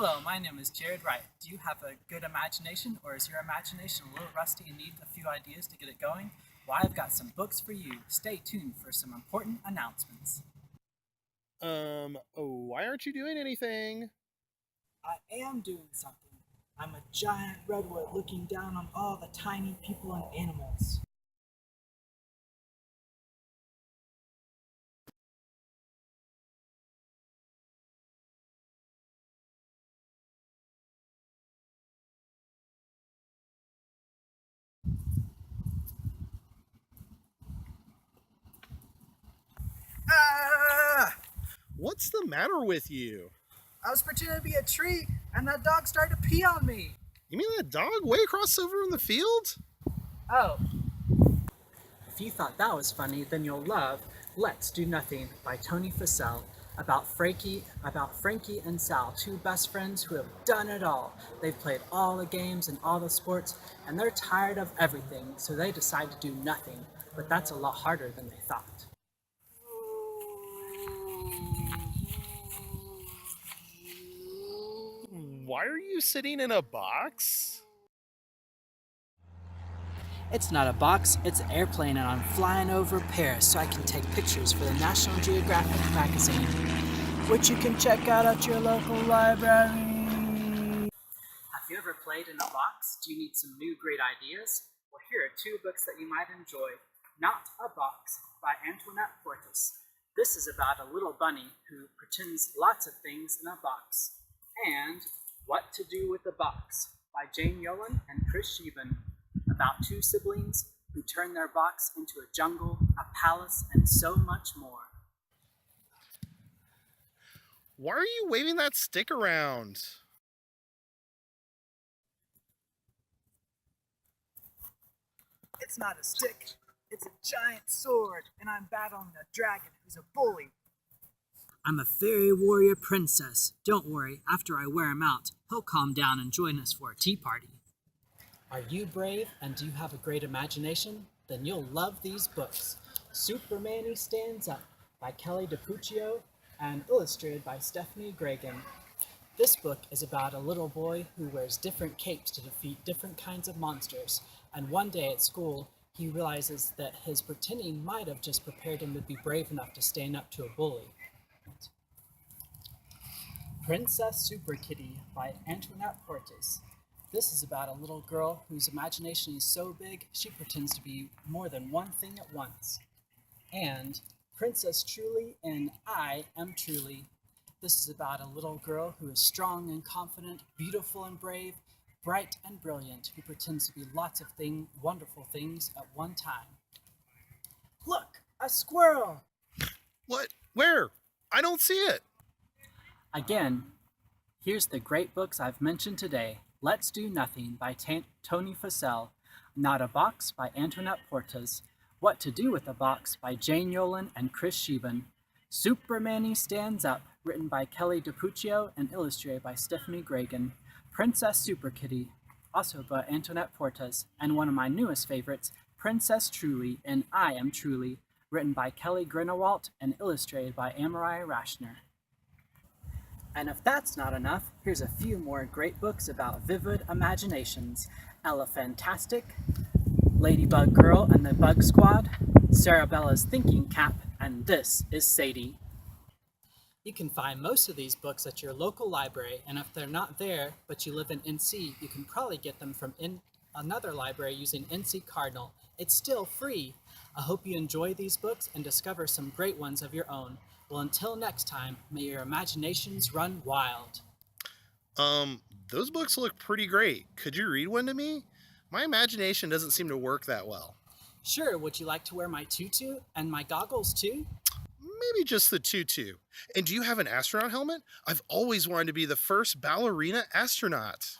Hello, my name is Jared Wright. Do you have a good imagination, or is your imagination a little rusty and need a few ideas to get it going? Well, I've got some books for you. Stay tuned for some important announcements. Why aren't you doing anything? I am doing something. I'm a giant redwood looking down on all the tiny people and animals. Ah! What's the matter with you? I was pretending to be a tree, and that dog started to pee on me. You mean that dog way across over in the field? Oh. If you thought that was funny, then you'll love Let's Do Nothing by Tony Fussell about Frankie and Sal, two best friends who have done it all. They've played all the games and all the sports, and they're tired of everything, so they decide to do nothing. But that's a lot harder than they thought. Why are you sitting in a box? It's not a box, it's an airplane, and I'm flying over Paris so I can take pictures for the National Geographic magazine, which you can check out at your local library. Have you ever played in a box? Do you need some new great ideas? Well, here are two books that you might enjoy. Not a Box by Antoinette Portis. This is about a little bunny who pretends lots of things in a box. And What to Do with a Box by Jane Yolen and Chris Sheban, about two siblings who turn their box into a jungle, a palace, and so much more. Why are you waving that stick around? It's not a stick, it's a giant sword, and I'm battling a dragon who's a bully. I'm a fairy warrior princess. Don't worry, after I wear him out, he'll calm down and join us for a tea party. Are you brave and do you have a great imagination? Then you'll love these books. Superman Stands Up by Kelly DiPuccio and illustrated by Stephanie Gregan. This book is about a little boy who wears different capes to defeat different kinds of monsters, and one day at school he realizes that his pretending might have just prepared him to be brave enough to stand up to a bully. Princess Super Kitty by Antoinette Portis. This is about a little girl whose imagination is so big she pretends to be more than one thing at once. And Princess Truly and I Am Truly. This is about a little girl who is strong and confident, beautiful and brave, bright and brilliant, who pretends to be lots of wonderful things at one time. Look, a squirrel! What? Where? I don't see it. Again, here's the great books I've mentioned today. Let's Do Nothing by Tony Fussell, Not a Box by Antoinette Portis, What to Do with a Box by Jane Yolen and Chris Sheban, Superman Stands Up, written by Kelly DiPuccio and illustrated by Stephanie Gregan, Princess Super Kitty, also by Antoinette Portis, and one of my newest favorites, Princess Truly and I Am Truly, written by Kelly Grinawalt and illustrated by Amarai Rashner. And if that's not enough, here's a few more great books about vivid imaginations. Elephantastic, Ladybug Girl and the Bug Squad, Sarabella's Thinking Cap, and This is Sadie. You can find most of these books at your local library, and if they're not there, but you live in NC, you can probably get them from another library using NC Cardinal. It's still free. I hope you enjoy these books and discover some great ones of your own. Well, until next time, may your imaginations run wild. Those books look pretty great. Could you read one to me? My imagination doesn't seem to work that well. Sure, would you like to wear my tutu and my goggles too? Maybe just the tutu. And do you have an astronaut helmet? I've always wanted to be the first ballerina astronaut.